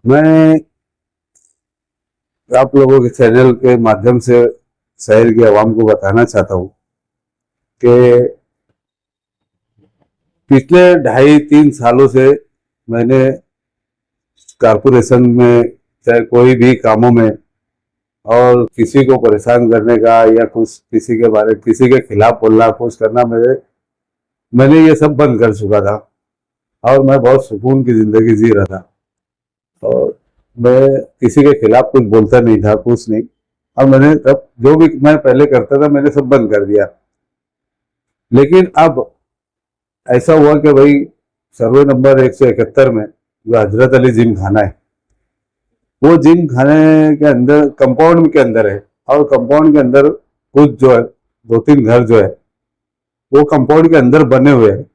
मैं आप लोगों के चैनल के माध्यम से शहर की आवाम को बताना चाहता हूँ कि पिछले 2.5-3 सालों से मैंने कारपोरेशन में चाहे कोई भी कामों में और किसी को परेशान करने का या कुछ किसी के खिलाफ बोलना कुछ करना मैंने ये सब बंद कर चुका था। और मैं बहुत सुकून की जिंदगी जी रहा था और मैं किसी के खिलाफ कुछ बोलता नहीं था, कुछ नहीं। और मैंने तब जो भी मैं पहले करता था मैंने सब बंद कर दिया। लेकिन अब ऐसा हुआ कि भाई सर्वे नंबर 171 में जो हजरत अली जिम खाना है, वो जिम खाने के अंदर कंपाउंड के अंदर है। और कंपाउंड के अंदर कुछ जो है 2-3 घर जो है वो कंपाउंड के अंदर बने हुए हैं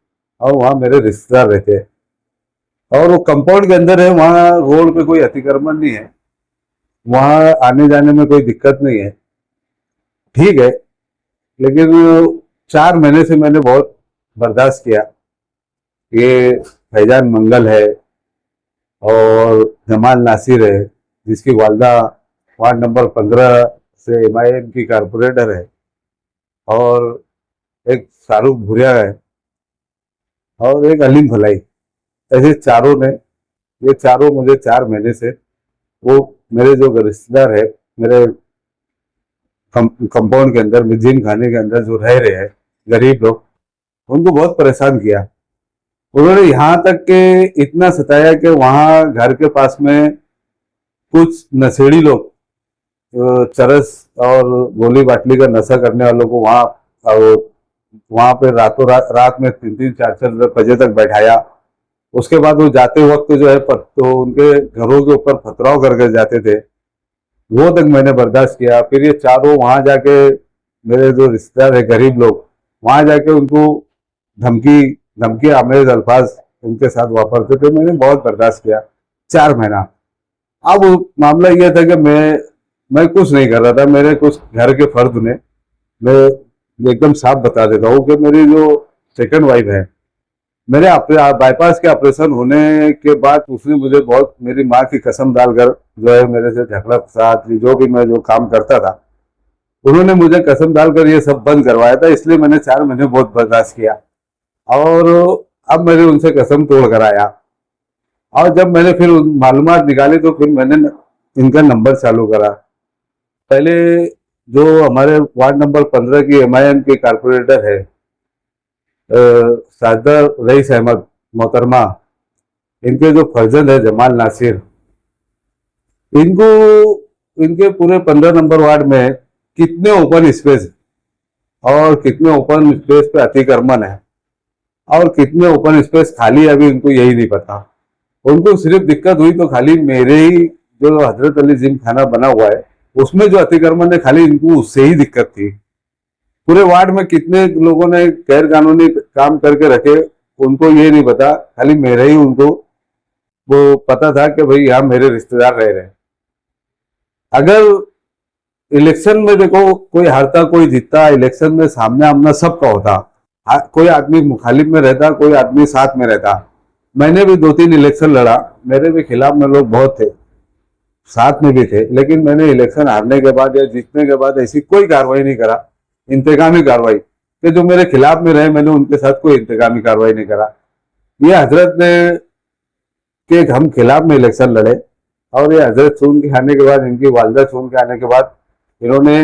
और वहाँ मेरे रिश्तेदार रहते हैं। और वो कंपाउंड के अंदर है, वहाँ रोड पे कोई अतिक्रमण नहीं है, वहाँ आने जाने में कोई दिक्कत नहीं है, ठीक है। लेकिन 4 महीने से मैंने बहुत बर्दाश्त किया। ये फैजान मंगल है और जमाल नासिर है, जिसकी वालदा वार्ड नंबर 15 से MIM की कारपोरेटर है, और एक शाहरुख भुरिया है और एक अलीम भलाई। ऐसे चारों ने, ये चारों मुझे 4 महीने से, वो मेरे जो रिश्तेदार है मेरे कंपाउंड के अंदर में जिम खाने के अंदर जो रह रहे हैं गरीब लोग, उनको बहुत परेशान किया। उन्होंने यहाँ तक के इतना सताया कि वहाँ घर के पास में कुछ नशेड़ी लोग चरस और गोली बाटली का नशा करने वालों को वहाँ पे रात में 3-3, 4-4 बजे तक बैठाया। उसके बाद वो जाते वक्त जो है तो उनके घरों के ऊपर पथराव करके जाते थे, वो तक मैंने बर्दाश्त किया। फिर ये चारों वहां जाके, मेरे जो रिश्तेदार है गरीब लोग, वहां जाके उनको धमकी धमकी आमेज अल्फाज उनके साथ वापरते थे। मैंने बहुत बर्दाश्त किया 4 महीना। अब मामला यह था कि मैं कुछ नहीं कर रहा था। मेरे कुछ घर के फर्द ने, मैं एकदम साफ बता देता हूँ कि मेरी जो सेकंड वाइफ है, मेरे बाईपास के ऑपरेशन होने के बाद उसने मुझे बहुत, मेरी माँ की कसम डालकर जो है मेरे से झगड़ा फसाद, जो भी मैं जो काम करता था उन्होंने मुझे कसम डालकर ये सब बंद करवाया था। इसलिए मैंने 4 महीने बहुत बर्दाश्त किया और अब मैंने उनसे कसम तोड़ कर आया। और जब मैंने फिर मालूमात निकाली तो फिर मैंने इनका नंबर चालू करा। पहले जो हमारे वार्ड नंबर 15 की MIM की कारपोरेटर है साजदा रईस अहमद मोहतरमा, इनके जो फर्जंद है जमाल नासिर, इनको इनके पूरे 15 नंबर वार्ड में कितने ओपन स्पेस और कितने ओपन स्पेस पे अतिक्रमण है और कितने ओपन स्पेस खाली है, अभी इनको यही नहीं पता। उनको सिर्फ दिक्कत हुई तो खाली मेरे ही जो हजरत अली जिम खाना बना हुआ है उसमें जो अतिक्रमण है, खाली इनको उससे ही दिक्कत थी। पूरे वार्ड में कितने लोगों ने गैर कानूनी काम करके रखे उनको ये नहीं पता, खाली मेरे ही उनको वो पता था कि भाई यहाँ मेरे रिश्तेदार रह रहे हैं। अगर इलेक्शन में देखो, कोई हारता कोई जीतता, इलेक्शन में सामने आमना सबका होता। कोई आदमी मुखालिफ में रहता, कोई आदमी साथ में रहता। मैंने भी 2-3 इलेक्शन लड़ा, मेरे भी खिलाफ में लोग बहुत थे, साथ में भी थे। लेकिन मैंने इलेक्शन हारने के बाद या जीतने के बाद ऐसी कोई कार्रवाई नहीं करा, इंतकामी कार्रवाई, कि जो मेरे खिलाफ में रहे मैंने उनके साथ कोई इंतकामी कार्रवाई नहीं करा। ये हजरत ने के हम खिलाफ में इलेक्शन लड़े और ये हजरत चुन के आने के बाद, इनकी वालदा चुन के आने के बाद, इन्होंने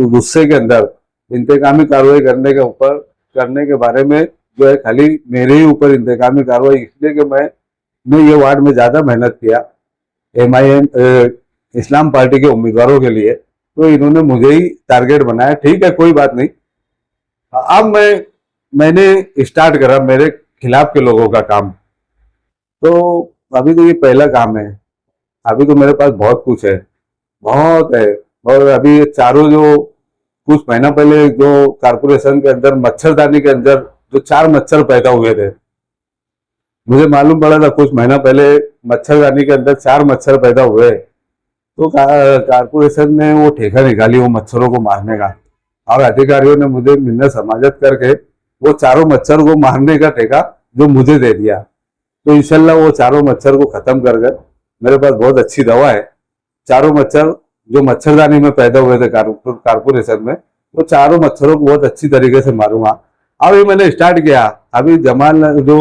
गुस्से के अंदर इंतकामी कार्रवाई करने के बारे में जो है खाली मेरे ही ऊपर इंतकामी कार्रवाई, इसलिए कि मैं ये वार्ड में ज्यादा मेहनत किया MIM इस्लाम पार्टी के उम्मीदवारों के लिए, तो इन्होंने मुझे ही टारगेट बनाया। ठीक है, कोई बात नहीं। अब मैंने स्टार्ट करा मेरे खिलाफ के लोगों का काम। तो अभी तो ये पहला काम है, अभी तो मेरे पास बहुत कुछ है, बहुत है। और अभी ये चारों जो कुछ महीना पहले जो कारपोरेशन के अंदर मच्छरदानी के अंदर जो 4 मच्छर पैदा हुए थे, मुझे मालूम पड़ा था कुछ महीना पहले मच्छरदानी के अंदर 4 मच्छर पैदा हुए, तो कारपोरेशन ने वो ठेका निकाली वो मच्छरों को मारने का, और अधिकारियों ने मुझे मिन्नत समाजत करके वो चारों मच्छर को मारने का ठेका जो मुझे दे दिया। तो इंशाल्लाह वो चारों मच्छर को खत्म कर कर, मेरे पास बहुत अच्छी दवा है। चारों मच्छर जो मच्छरदानी में पैदा हुए थे कारपोरेशन में, वो चारों मच्छरों को बहुत अच्छी तरीके से मारूंगा। अभी मैंने स्टार्ट किया। अभी जमाल जो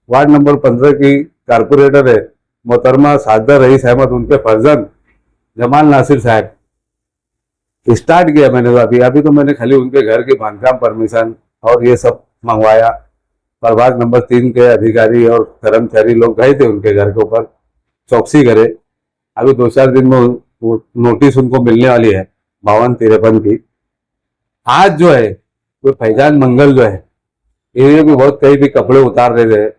वार्ड नंबर 15 की कारपोरेटर है मोहतरमा साजदा रईस अहमद, उनके फर्जंद जमाल नासिर साहब, स्टार्ट किया मैंने। अभी अभी तो मैंने खाली उनके घर की बांधकाम परमिशन और ये सब मंगवाया। प्रभाग नंबर 3 के अधिकारी और कर्मचारी लोग गए थे उनके घर के ऊपर, चौकसी करे। अभी 2-4 दिन में वो नोटिस उनको मिलने वाली है 52-53 की। आज जो है वो फैजान मंगल जो है, ये भी बहुत कहीं भी कपड़े उतार रहे थे,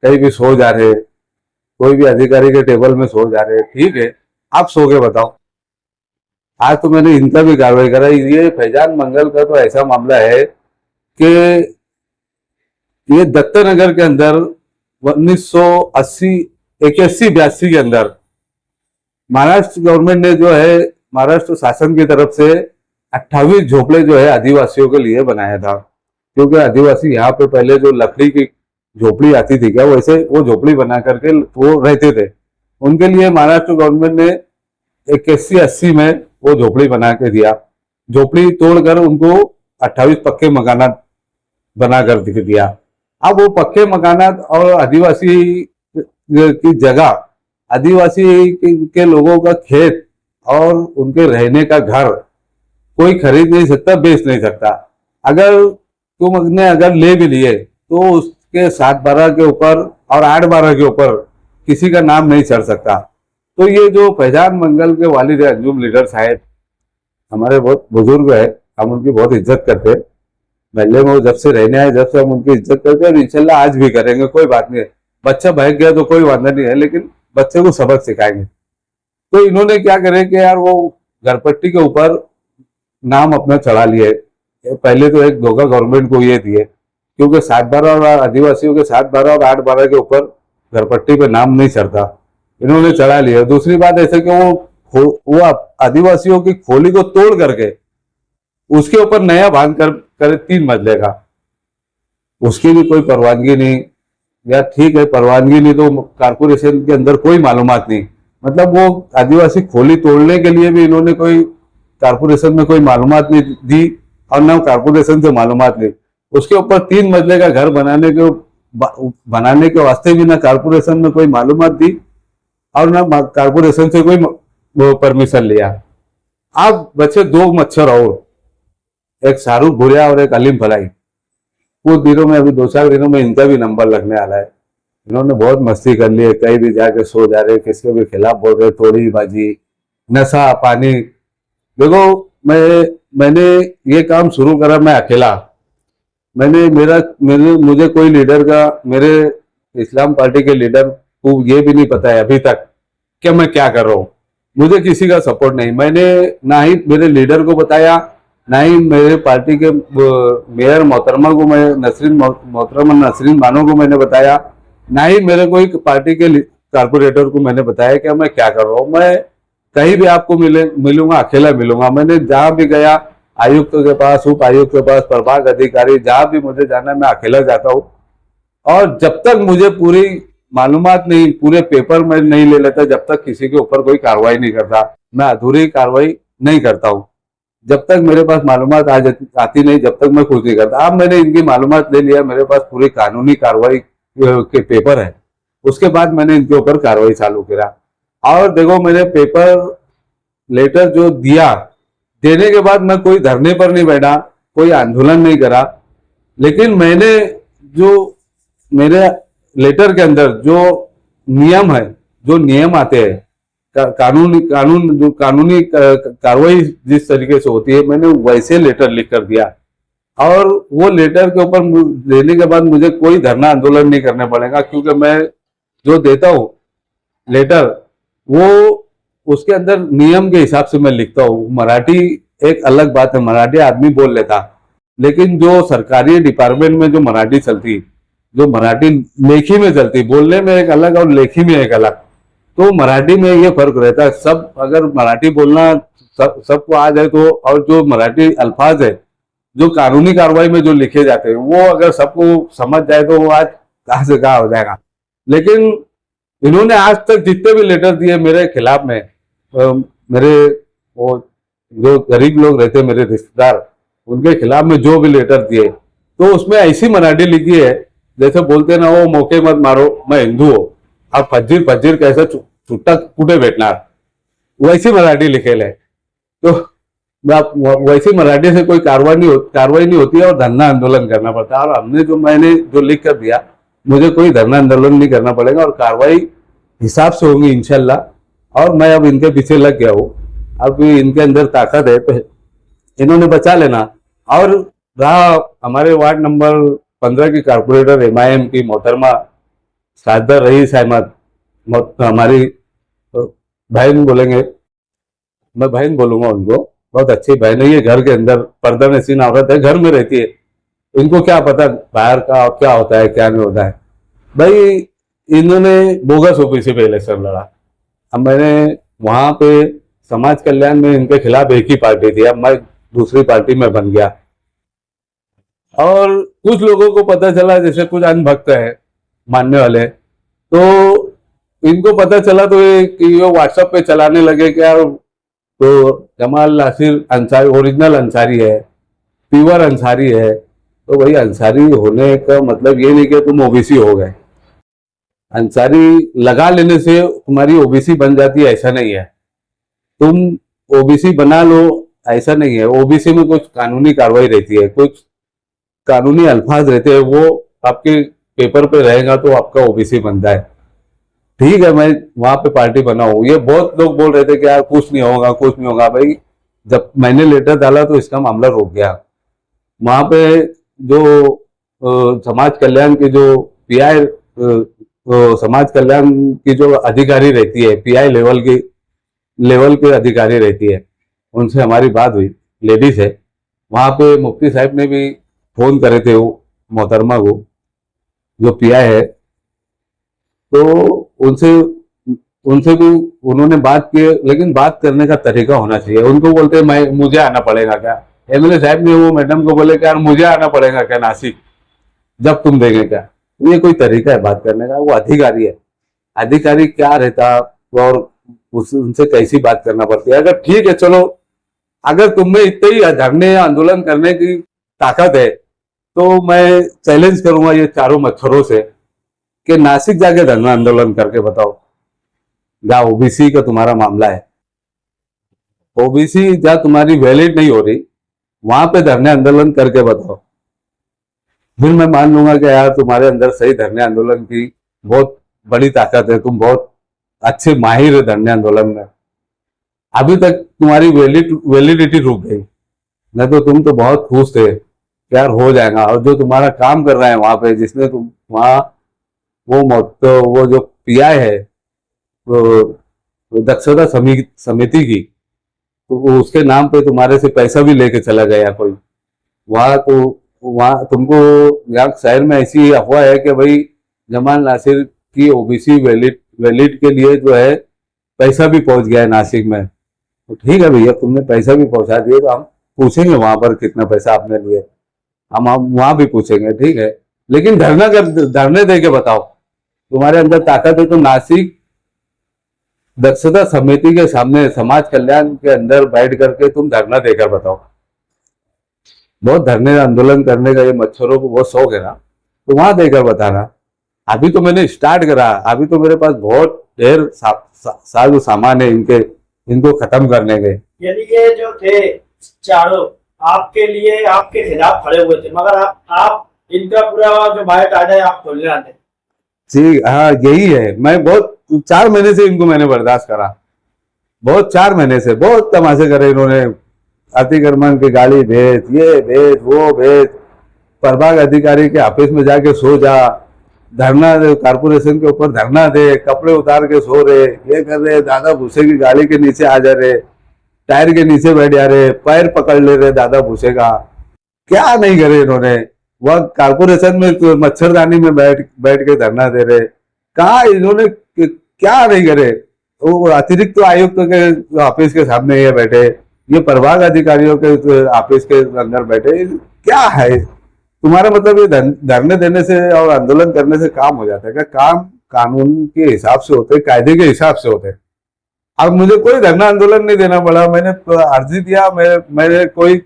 कहीं भी सो जा रहे, कोई भी अधिकारी के टेबल में सो जा रहे। ठीक है, आप सो के बताओ। आज तो मैंने इनका भी कार्रवाई करा। ये फैजान मंगल का तो ऐसा मामला है कि ये दत्तनगर के अंदर 1980 81-82 के अंदर महाराष्ट्र गवर्नमेंट ने जो है, महाराष्ट्र शासन की तरफ से 28 झोपड़े जो है आदिवासियों के लिए बनाया था। क्योंकि आदिवासी यहाँ पे पहले जो लकड़ी की झोपड़ी आती थी क्या, वैसे वो झोपड़ी बना करके वो रहते थे। उनके लिए महाराष्ट्र गवर्नमेंट ने 81-80 में वो झोपड़ी बना के दिया। झोपड़ी तोड़कर उनको 28 पक्के मकानात बना कर दिया। अब वो पक्के मकानात और आदिवासी की जगह, आदिवासी के लोगों का खेत और उनके रहने का घर कोई खरीद नहीं सकता, बेच नहीं सकता। अगर तुमने अगर ले भी लिए तो उसके 7/12 के ऊपर और 8/12 के ऊपर किसी का नाम नहीं चढ़ सकता। तो ये जो फैजान मंगल के वालिद अंजुम लीडर साहब हमारे बहुत बुजुर्ग है, हम उनकी बहुत इज्जत करते हैं। महल्ले में वो जब से रहने आए, जब से हम उनकी इज्जत करते हैं और इंशाल्लाह आज भी करेंगे। कोई बात नहीं है, बच्चा बहक गया तो कोई वादा नहीं है, लेकिन बच्चे को सबक सिखाएंगे। तो इन्होंने क्या करे कि यार वो घरपट्टी के ऊपर नाम अपना चढ़ा लिए। पहले तो एक धोखा गवर्नमेंट को ये दिए, क्योंकि 7/12 और आदिवासियों के 7/12 और 8/12 के ऊपर घरपट्टी पे नाम नहीं चढ़ता, इन्होंने चढ़ा लिया। दूसरी बात ऐसे कि वो आदिवासियों की खोली को तोड़ करके उसके ऊपर नया बांध कर 3 मंजिले का, उसकी भी कोई परवानगी नहीं। या ठीक है, परवानगी नहीं तो कारपोरेशन के अंदर कोई मालूमात नहीं, मतलब वो आदिवासी खोली तोड़ने के लिए भी इन्होंने कोई कारपोरेशन में कोई मालूमात नहीं दी और ना कारपोरेशन से मालूमात ली। उसके ऊपर 3 मंजिले का घर बनाने के वास्ते भी ना कारपोरेशन में कोई मालूमात दी और ना कारपोरेशन से कोई परमिशन लिया। अब बचे 2 मच्छर और, एक शाहरुख भुरिया और एक अलीम फलाई। कुछ दिनों में, अभी 2-4 दिनों में इनका भी नंबर लगने वाला है। इन्होंने बहुत मस्ती कर ली है, कहीं भी जाके सो जा रहे, किसके भी खिलाफ बोल रहे, थोड़ी बाजी, नशा पानी। देखो मैंने ये काम शुरू करा मैं अकेला। मुझे कोई लीडर का, मेरे इस्लाम पार्टी के लीडर को ये भी नहीं पता है अभी तक कि मैं क्या कर रहा हूँ। मुझे किसी का सपोर्ट नहीं, मैंने ना ही मेरे लीडर को बताया, ना ही मेरे पार्टी के मेयर मोहतरमा को, मोहतरमा नसरीन बानो को मैंने बताया, ना ही मेरे कोई पार्टी के कारपोरेटर को मैंने बताया कि मैं क्या कर रहा हूँ। मैं कहीं भी आपको मिलूंगा, अकेला मिलूंगा। मैंने जहां भी गया, आयुक्त के पास, उप आयुक्त के पास, प्रभाग अधिकारी, जहां भी मुझे जाना मैं अकेला जाता हूँ। और जब तक मुझे पूरी मालूमात नहीं, पूरे पेपर में नहीं ले लेता, जब तक किसी के ऊपर कोई कार्रवाई नहीं करता, मैं अधूरी कार्रवाई नहीं करता हूँ। जब तक मेरे पास मालूमात आती नहीं, जब तक मैं कुछ नहीं करता। अब मैंने इनकी मालूमात ले लिया, मेरे पास पूरी कानूनी कार्रवाई के पेपर है, उसके बाद मैंने इनके ऊपर कार्रवाई चालू किया। और देखो, मैंने पेपर लेटर जो दिया, देने के बाद मैं कोई धरने पर नहीं बैठा, कोई आंदोलन नहीं करा, लेकिन मैंने जो मेरे लेटर के अंदर जो नियम है, जो नियम आते हैं, कानूनी कार्रवाई जिस तरीके से होती है, मैंने वैसे लेटर लिख कर दिया। और वो लेटर के ऊपर देने के बाद मुझे कोई धरना आंदोलन नहीं करना पड़ेगा, क्योंकि मैं जो देता हूँ लेटर, वो उसके अंदर नियम के हिसाब से मैं लिखता हूँ। मराठी एक अलग बात है, मराठी आदमी बोल लेता, लेकिन जो सरकारी डिपार्टमेंट में जो मराठी चलती, जो मराठी लेखी में चलती, बोलने में एक अलग और लेखी में एक अलग, तो मराठी में ये फर्क रहता है। सब अगर मराठी बोलना सबको आ जाए तो, और जो मराठी अल्फाज है जो कानूनी कार्रवाई में जो लिखे जाते हैं, वो अगर सबको समझ जाए तो वो आज कहाँ से कहाँ हो जाएगा। लेकिन इन्होंने आज तक जितने भी लेटर दिए मेरे खिलाफ में, मेरे वो जो गरीब लोग रहते मेरे रिश्तेदार, उनके खिलाफ में जो भी लेटर दिए, तो उसमें ऐसी मराठी लिखी है जैसे बोलते ना, वो मौके मत मारो मैं हिंदू हूं, अब फज्जीर फज्जीर कैसे छुट्टा कुठे भेटणार, वैसी मराठी लिखेल है। तो वैसी मराठी से कोई कार्रवाई नहीं होती है और धरना आंदोलन करना पड़ता है। और हमने मैंने जो लिख कर दिया, मुझे कोई धरना आंदोलन नहीं करना पड़ेगा और कार्रवाई हिसाब से होंगी इंशाल्लाह। और मैं अब इनके पीछे लग गया हूँ, अब इनके अंदर ताकत है तो इन्होंने बचा लेना। और रहा हमारे वार्ड नंबर 15 की कारपोरेटर MIM की मोहतरमा सादर रईस अहमद, हमारी बहन बोलेंगे, मैं बहन बोलूंगा उनको, बहुत अच्छी बहन है। ये घर के अंदर पर्दा नशीन औरत है, घर में रहती है, इनको क्या पता बाहर का क्या होता है क्या नहीं होता है। भाई इन्होंने बोगस OBC पे इलेक्शन लड़ा, अब मैंने वहां पे समाज कल्याण में इनके खिलाफ एक ही पार्टी थी, अब मैं दूसरी पार्टी में बन गया। और कुछ लोगों को पता चला, जैसे कुछ अनभक्त है मानने वाले, तो इनको पता चला तो ये व्हाट्सएप पे चलाने लगे कि यार तो जमाल नासिर अंसारी ओरिजिनल अंसारी है, प्योर अंसारी है। तो भाई अंसारी होने का मतलब ये नहीं कि तुम OBC हो गए, अंसारी लगा लेने से तुम्हारी OBC बन जाती है ऐसा नहीं है, तुम OBC बना लो ऐसा नहीं है। OBC में कुछ कानूनी कार्रवाई रहती है, कुछ कानूनी अल्फाज रहते हैं, वो आपके पेपर पे रहेगा तो आपका OBC बनता है। ठीक है, मैं वहां पे पार्टी बनाऊं, ये बहुत लोग बोल रहे थे कि यार कुछ नहीं होगा कुछ नहीं होगा। भाई जब मैंने लेटर डाला तो इसका मामला रुक गया। वहां पे जो समाज कल्याण की जो PI समाज कल्याण की जो अधिकारी रहती है, PI लेवल के अधिकारी रहती है, उनसे हमारी बात हुई, लेडीज है। वहां पे मुफ्ती साहब ने भी फोन करे थे वो मोहतरमा को, जो PI है, तो उनसे भी उन्होंने बात की, लेकिन बात करने का तरीका होना चाहिए। उनको बोलते मुझे आना पड़ेगा क्या, MLA साहब ने वो मैडम को बोले क्या मुझे आना पड़ेगा क्या नासिक, जब तुम देंगे क्या। ये कोई तरीका है बात करने का, वो अधिकारी है, अधिकारी क्या रहता और उनसे कैसी बात करना पड़ती है। अगर ठीक है चलो, अगर तुम में इतने ही धरने आंदोलन करने की ताकत है तो मैं चैलेंज करूंगा ये चारों मच्छरों से कि नासिक जाके धरना आंदोलन करके बताओ, जहां OBC का तुम्हारा मामला है, OBC जहां तुम्हारी वैलिड नहीं हो रही, वहां पे धरने आंदोलन करके बताओ, फिर मैं मान लूंगा कि यार तुम्हारे अंदर सही धरने आंदोलन की बहुत बड़ी ताकत है, तुम बहुत अच्छे माहिर है धरने आंदोलन में। अभी तक तुम्हारी वैलिडिटी रुक गई, नहीं तो तुम तो बहुत खुश थे यार हो जाएगा। और जो तुम्हारा काम कर रहा है वहां पे, जिसने तुम वहां वो जो PI है तो दक्षता समिति की, तो उसके नाम पे तुम्हारे से पैसा भी लेके चला गया कोई वहां। तो वहां तुमको यहाँ शहर में ऐसी अफवाह है कि भाई जमाल नासिर की OBC वैलिड के लिए जो है पैसा भी पहुंच गया है नासिक में। तो ठीक है भैया, तुमने पैसा भी पहुंचा दिए तो हम पूछेंगे वहां पर कितना पैसा आपने लिए, हम वहां भी पूछेंगे, ठीक है। लेकिन धरने दे के बताओ, तुम्हारे अंदर ताकत है तो नासिक दक्षता समिति के सामने समाज कल्याण के अंदर बैठ करके तुम धरना देकर बताओ। बहुत धरने आंदोलन करने का ये मच्छरों को बहुत शौक है ना, तो वहां देकर बताना। अभी तो मैंने स्टार्ट करा, अभी तो मेरे पास बहुत ढेर साजो सामान है इनको खत्म करने के। यानी ये जो थे चारों आपके लिए आपके खिलाफ खड़े हुए थे, मगर आप इनका पूरा जो बायोडाटा है आप खोलने आते। जी हाँ, यही है। मैं बहुत 4 महीने से इनको मैंने बर्दाश्त करा, बहुत 4 महीने से बहुत तमाशे करे इन्होंने। अतिक्रमण की गाड़ी भेज, ये भेज वो भेज, प्रभाग अधिकारी के ऑफिस में जाके सो जा, धरना दे, कारपोरेशन के ऊपर धरना दे, कपड़े उतार के सो रहे, ये कर रहे, दादा भूसे की गाड़ी के नीचे आ जा रहे, टायर के नीचे बैठ जा रहे, पैर पकड़ ले रहे दादा भूसे का। क्या नहीं करे इन्होंने, वह कारपोरेशन में तो मच्छरदानी में बैठ के धरना दे रहे। कहा इन्होंने क्या नहीं करे, वो अतिरिक्त तो आयुक्त के ऑफिस के सामने ये बैठे, ये प्रभाग अधिकारियों के ऑफिस के अंदर बैठे। क्या है तुम्हारा मतलब, ये धरने देने से और आंदोलन करने से काम हो जाता है क्या? काम कानून के हिसाब से होते, कायदे के हिसाब से होते। अब मुझे कोई धरना आंदोलन नहीं देना पड़ा, मैंने अर्जी दिया, मैंने कोई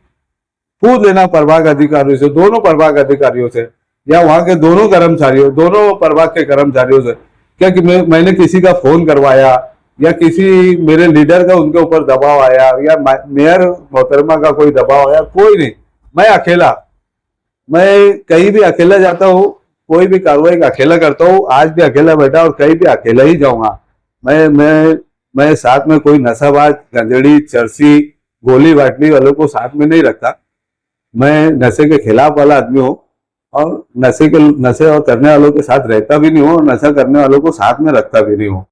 पूछ लेना प्रभाग अधिकारियों से, दोनों प्रभाग अधिकारियों से या वहां के दोनों कर्मचारियों, दोनों प्रभाग के कर्मचारियों से, क्या कि मैंने किसी का फोन करवाया या किसी मेरे लीडर का उनके ऊपर दबाव आया या मेयर मोहतरमा का कोई दबाव आया? कोई नहीं। मैं अकेला, मैं कहीं भी अकेला जाता हूँ, कोई भी कार्रवाई अकेला करता हूँ। आज भी अकेला बैठा और कहीं भी अकेला ही जाऊंगा। मैं साथ में कोई नशाबाज, गंजेड़ी, चरसी, गोली बाटली वालों को साथ में नहीं रखता। मैं नशे के खिलाफ वाला आदमी हूँ और नशे और करने वालों के साथ रहता भी नहीं हूँ और नशा करने वालों को साथ में रखता भी नहीं हूँ।